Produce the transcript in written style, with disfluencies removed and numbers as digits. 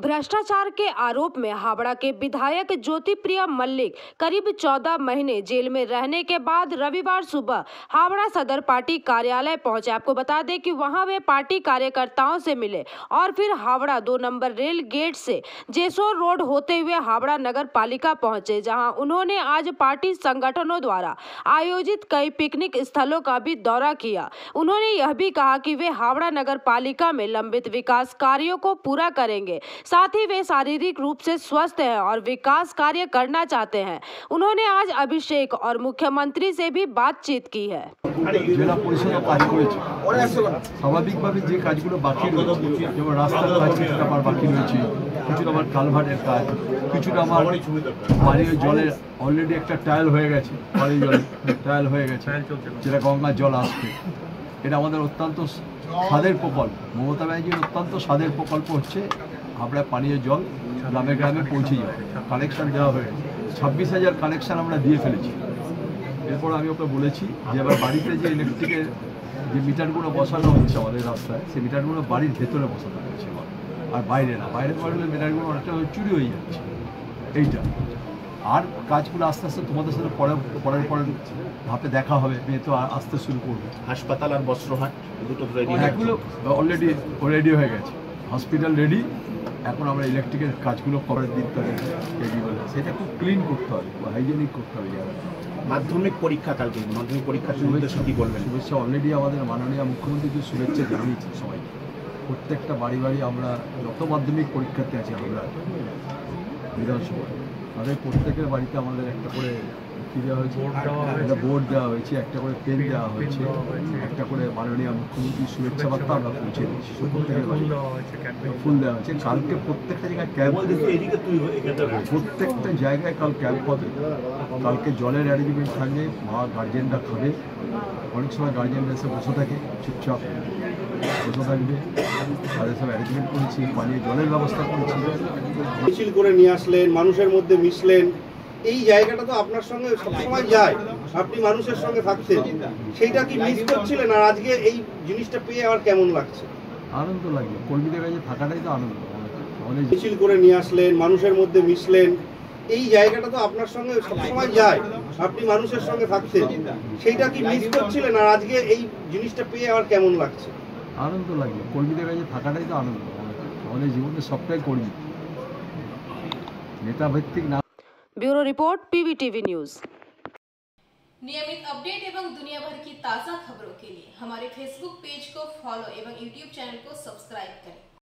भ्रष्टाचार के आरोप में हावड़ा के विधायक ज्योतिप्रिया मल्लिक करीब 14 महीने जेल में रहने के बाद रविवार सुबह हावड़ा सदर पार्टी कार्यालय पहुंचे। आपको बता दें कि वहां वे पार्टी कार्यकर्ताओं से मिले और फिर हावड़ा 2 नंबर रेल गेट से जेसोर रोड होते हुए हावड़ा नगर पालिका पहुंचे, जहां उन्होंने आज पार्टी संगठनों द्वारा आयोजित कई पिकनिक स्थलों का भी दौरा किया। उन्होंने यह भी कहा कि वे हावड़ा नगर पालिका में लंबित विकास कार्यों को पूरा करेंगे, साथ ही वे शारीरिक रूप से स्वस्थ हैं और विकास कार्य करना चाहते हैं। उन्होंने आज अभिषेक और मुख्यमंत्री से भी बातचीत की है। জেলা পরিষদ কাজ করেছে স্বাভাবিকভাবে যে কাজগুলো বাকি রয়েছে, যেমন রাস্তার কাজ কিছুটা আমার বাকি রয়েছে, কিছুটা আমার কালভার্টের কাজ, কিছুটা আমার পানীয় জলের অলরেডি একটা ট্রায়াল হয়ে গেছে, পানীয় জলের ট্রায়াল হয়ে গেছে, যেটা গঙ্গার জল আসবে। এটা আমাদের অত্যন্ত স্বাদের প্রকল্প, মমতা ব্যানার্জির অত্যন্ত স্বাদের প্রকল্প হচ্ছে আমরা পানীয় জল গ্রামে গ্রামে পৌঁছে যাবে। কানেকশান দেওয়া হয়ে গেছে, 26,000 কানেকশান আমরা দিয়ে ফেলেছি। এরপর আমি ওকে বলেছি যে এবার বাড়িতে যে ইলেকট্রিকের যে মিটারগুলো বসানো হচ্ছে আমাদের রাস্তায়, সেই মিটারগুলো বাড়ির ভেতরে বসানো হচ্ছে, আর বাইরে না। বাইরে পড়লে মিটারগুলো অনেকটা চুরি হয়ে যাচ্ছে। এইটা আর কাজগুলো আস্তে আস্তে তোমাদের সাথে পরের ধাপে দেখা হবে, মেয়ে তো আসতে শুরু করবে। হাসপাতাল আর বস্ত্রহাট দুটো এগুলো অলরেডি রেডি হয়ে গেছে, হসপিটাল রেডি। এখন আমরা ইলেকট্রিকের কাজগুলো করার দিকটা রেডি বলে, সেটা খুব ক্লিন করতে হবে, হাইজেনিক করতে হবে জায়গাটা। মাধ্যমিক পরীক্ষা কালকে, মাধ্যমিক পরীক্ষার শুভেচ্ছা কি বলবেন? শুভেচ্ছা অলরেডি আমাদের মাননীয় মুখ্যমন্ত্রী শুভেচ্ছা জানিয়েছি সবাইকে। প্রত্যেকটা বাড়ি বাড়ি আমরা যত মাধ্যমিক পরীক্ষার্থী আছে আমরা বিধানসভা, তাদের প্রত্যেকের বাড়িতে আমাদের একটা করে কী দেওয়া হয়েছে, একটা বোর্ড দেওয়া হয়েছে, একটা করে পেন দেওয়া হয়েছে, একটা করে মাননীয় মুখ্যমন্ত্রীর শুভেচ্ছা বার্তা আমরা পৌঁছে দিচ্ছি। প্রত্যেকের বাড়ি ফুল দেওয়া হয়েছে। কালকে প্রত্যেকটা জায়গায় ক্যাম্প, প্রত্যেকটা জায়গায় কাল ক্যাম্প হবে। কালকে জলের অ্যারেঞ্জমেন্ট থাকবে, মা গার্জেনরা খাবে। অনেক সময় গার্জেনরা এসে বসে থাকে, চুপচাপ বসে থাকবে, তাদের সব অ্যারেঞ্জমেন্ট করেছি, পানীয় জলের ব্যবস্থা করেছি। মিছিল করে নিয়ে আসলেন, মানুষের মধ্যে মিশলেন, এই জায়গাটা তো আপনার সঙ্গে সবসময় যায়, আপনি মানুষের সঙ্গে থাকতেন, সেইটা কি মিস করছিলেন? আর আজকে এই জিনিসটা পেয়ে আবার কেমন লাগছে? আনন্দ লাগবে, কর্মীদের কাছে থাকাটাই তো আনন্দ। মিছিল করে নিয়ে আসলেন, মানুষের মধ্যে মিশলেন, এই জায়গাটা তো আপনার সঙ্গে সবসময় যায়, আপনি মানুষের সঙ্গে থাকতেন, সেইটা কি মিস করছিলেন? আর আজকে এই জিনিসটা পেয়ে আবার কেমন লাগছে? আনন্দ লাগবে, কর্মীদের কাছে থাকাটাই তো আনন্দ। আমাদের জীবনে সবটাই কর্মী, নেতা ভিত্তিক না। Bureau report PVTV news. नियमित अपडेट एवं दुनिया भर की ताज़ा खबरों के लिए हमारे फेसबुक पेज को फॉलो एवं यूट्यूब चैनल को सब्सक्राइब करें।